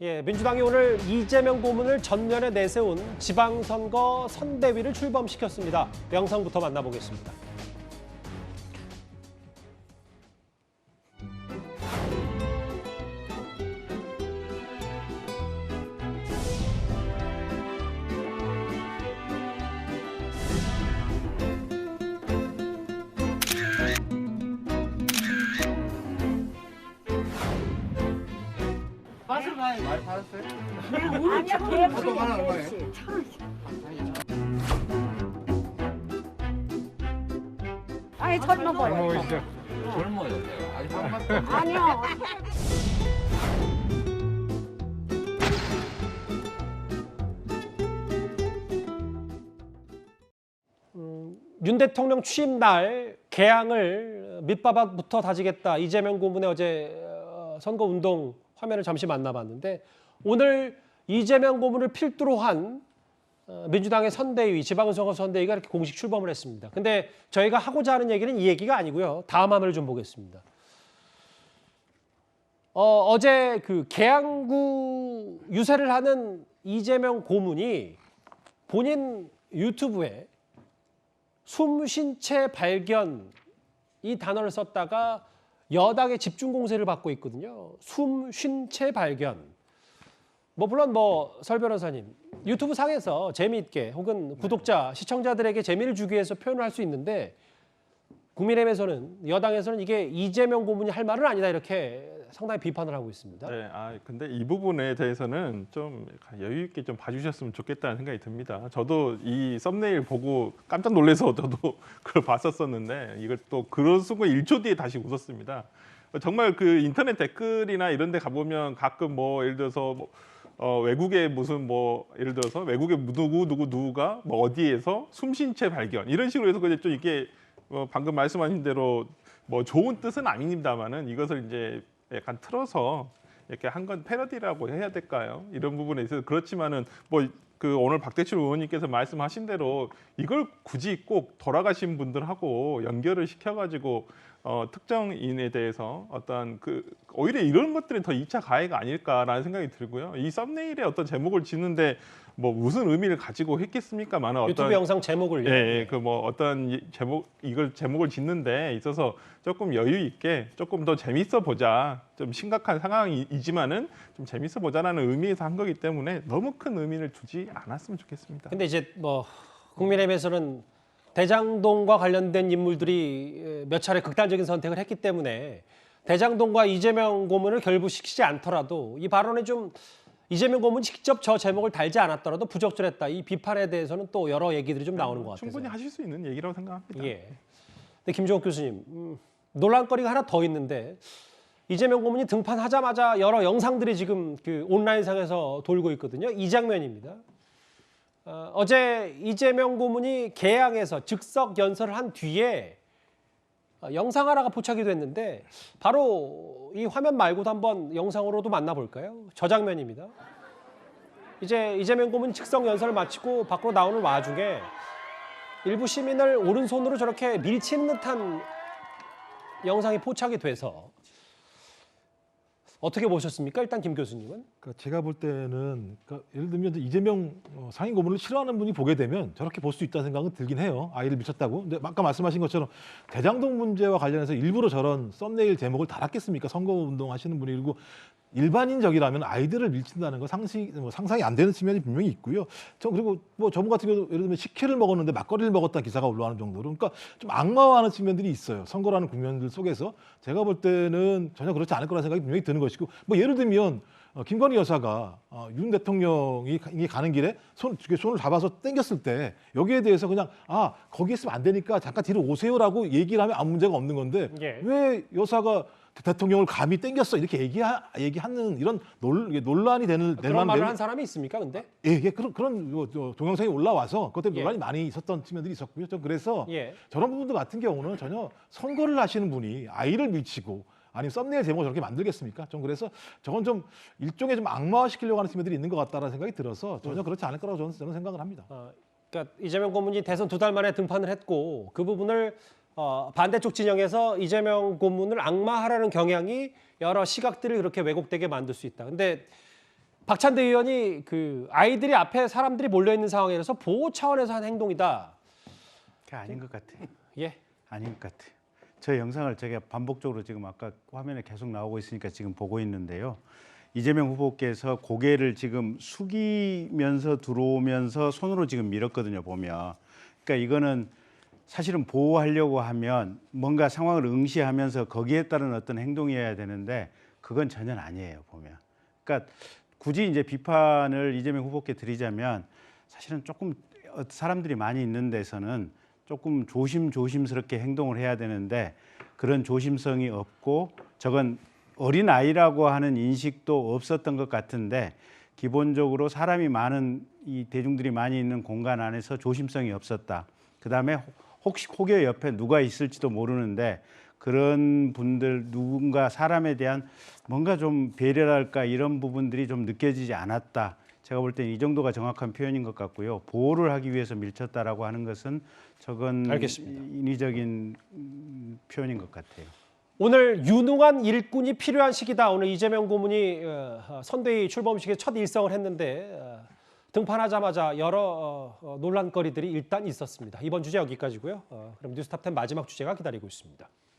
예, 민주당이 오늘 이재명 고문을 전면에 내세운 지방선거 선대위를 출범시켰습니다. 영상부터 만나보겠습니다. 많이 받았어요? 아니야, 또 하나 개불이야, 얼마예요? 개불. 1,000원씩. 아니, 젊어 보여. 젊어요. 아직 한 번도 안 아니요. 윤 대통령 취임 날 개항을 밑바닥부터 다지겠다. 이재명 고문의 어제 선거운동 화면을 잠시 만나봤는데 오늘 이재명 고문을 필두로 한 민주당의 선대위, 지방선거 선대위가 이렇게 공식 출범을 했습니다. 근데 저희가 하고자 하는 얘기는 이 얘기가 아니고요. 다음 화면을 좀 보겠습니다. 어제 그 계양구 유세를 하는 이재명 고문이 본인 유튜브에 숨쉰 채 발견 이 단어를 썼다가 여당의 집중 공세를 받고 있거든요. 숨쉰 채 발견. 물론 설 변호사님 유튜브 상에서 재미있게 혹은 구독자, 시청자들에게 재미를 주기 위해서 표현을 할 수 있는데 국민의힘에서는 여당에서는 이게 이재명 고문이 할 말은 아니다 이렇게 상당히 비판을 하고 있습니다. 네, 근데 이 부분에 대해서는 좀 여유 있게 좀 봐주셨으면 좋겠다는 생각이 듭니다. 저도 이 썸네일 보고 깜짝 놀라서 저도 그걸 봤었었는데 이걸 또 그런 순간 1초 뒤에 다시 웃었습니다. 정말 그 인터넷 댓글이나 이런 데 가보면 가끔 예를 들어서 외국의 무슨 예를 들어서 외국의 누구가 어디에서 숨쉰 채 발견 이런 식으로 해서 그냥 좀 이게 방금 말씀하신 대로 좋은 뜻은 아닙니다만은 이것을 이제 약간 틀어서 이렇게 한 건 패러디라고 해야 될까요? 이런 부분에 있어서 그렇지만은 그 오늘 박대출 의원님께서 말씀하신 대로 이걸 굳이 꼭 돌아가신 분들하고 연결을 시켜가지고 특정인에 대해서 어떤 오히려 이런 것들이 더 2차 가해가 아닐까라는 생각이 들고요. 이 썸네일에 어떤 제목을 짓는데 무슨 의미를 가지고 했겠습니까만은 유튜브 영상 제목을요. 예, 어떤 이걸 제목을 짓는데 있어서 조금 여유 있게 조금 더 재밌어 보자. 좀 심각한 상황이지만은 좀 재밌어 보자라는 의미에서 한 거기 때문에 너무 큰 의미를 두지 않았으면 좋겠습니다. 근데 이제 국민의힘에서는 대장동과 관련된 인물들이 몇 차례 극단적인 선택을 했기 때문에 대장동과 이재명 고문을 결부시키지 않더라도 이 발언에 좀 이재명 고문이 직접 저 제목을 달지 않았더라도 부적절했다. 이 비판에 대해서는 또 여러 얘기들이 좀 나오는 것 같아서. 충분히 하실 수 있는 얘기라고 생각합니다. 예. 근데 김종욱 교수님, 논란거리가 하나 더 있는데 이재명 고문이 등판하자마자 여러 영상들이 지금 그 온라인상에서 돌고 있거든요. 이 장면입니다. 어제 이재명 고문이 개항에서 즉석 연설을 한 뒤에 영상 하나가 포착이 됐는데 바로 이 화면 말고도 한번 영상으로도 만나볼까요? 저 장면입니다. 이제 이재명 고문 즉석 연설을 마치고 밖으로 나오는 와중에 일부 시민을 오른손으로 저렇게 밀치는 듯한 영상이 포착이 돼서 어떻게 보셨습니까? 일단 김 교수님은? 제가 볼 때는 예를 들면 이재명 상임 고문을 싫어하는 분이 보게 되면 저렇게 볼 수 있다는 생각은 들긴 해요. 아이를 미쳤다고. 근데 아까 말씀하신 것처럼 대장동 문제와 관련해서 일부러 저런 썸네일 제목을 달았겠습니까? 선거운동 하시는 분이. 그리고 일반인적이라면 아이들을 밀친다는 거 상상이 안 되는 측면이 분명히 있고요. 그리고 저분 같은 경우 예를 들면 식혜를 먹었는데 막걸리를 먹었다는 기사가 올라오는 정도로 그러니까 좀 악마화하는 측면들이 있어요. 선거라는 국면들 속에서 제가 볼 때는 전혀 그렇지 않을 거라는 생각이 분명히 드는 것이고 예를 들면 김건희 여사가 윤 대통령이 가는 길에 손을 잡아서 당겼을 때 여기에 대해서 그냥 거기 있으면 안 되니까 잠깐 뒤로 오세요라고 얘기를 하면 아무 문제가 없는 건데 예. 왜 여사가 대통령을 감히 땡겼어 이렇게 얘기하는 이런 논란이 되는 그런 말을 한 사람이 있습니까? 근데 그런 동영상이 올라와서 그것 때문에 예. 논란이 많이 있었던 측면들이 있었고요. 좀 그래서 예. 저런 부분들 같은 경우는 전혀 선거를 하시는 분이 아이를 미치고 아니면 썸네일 제목을 저렇게 만들겠습니까? 좀 그래서 저건 좀 일종의 좀 악마화시키려고 하는 측면들이 있는 것 같다는 생각이 들어서 전혀 그렇지 않을 거라고 저는 생각을 합니다. 그러니까 이재명 고문이 대선 2달 만에 등판을 했고 그 부분을 반대쪽 진영에서 이재명 고문을 악마화하라는 경향이 여러 시각들을 그렇게 왜곡되게 만들 수 있다. 근데 박찬대 의원이 그 아이들이 앞에 사람들이 몰려 있는 상황에서 보호 차원에서 한 행동이다. 그게 아닌 것 같아요. 예. 아닌 것 같아요. 저 영상을 제가 반복적으로 지금 아까 화면에 계속 나오고 있으니까 지금 보고 있는데요. 이재명 후보께서 고개를 지금 숙이면서 들어오면서 손으로 지금 밀었거든요, 보면. 그러니까 이거는 사실은 보호하려고 하면 뭔가 상황을 응시하면서 거기에 따른 어떤 행동이어야 되는데 그건 전혀 아니에요, 보면. 그러니까 굳이 이제 비판을 이재명 후보께 드리자면 사실은 조금 사람들이 많이 있는 데서는 조금 조심스럽게 행동을 해야 되는데 그런 조심성이 없고 저건 어린 아이라고 하는 인식도 없었던 것 같은데 기본적으로 사람이 많은 이 대중들이 많이 있는 공간 안에서 조심성이 없었다. 그다음에 혹시 혹여 옆에 누가 있을지도 모르는데 그런 분들 누군가 사람에 대한 뭔가 좀 배려랄까 이런 부분들이 좀 느껴지지 않았다. 제가 볼 때는 이 정도가 정확한 표현인 것 같고요. 보호를 하기 위해서 밀쳤다라고 하는 것은 저건 알겠습니다. 인위적인 표현인 것 같아요. 오늘 유능한 일꾼이 필요한 시기다. 오늘 이재명 고문이 선대위 출범식에 첫 일성을 했는데 등판하자마자 여러 논란거리들이 일단 있었습니다. 이번 주제 여기까지고요. 그럼 뉴스탑10 마지막 주제가 기다리고 있습니다.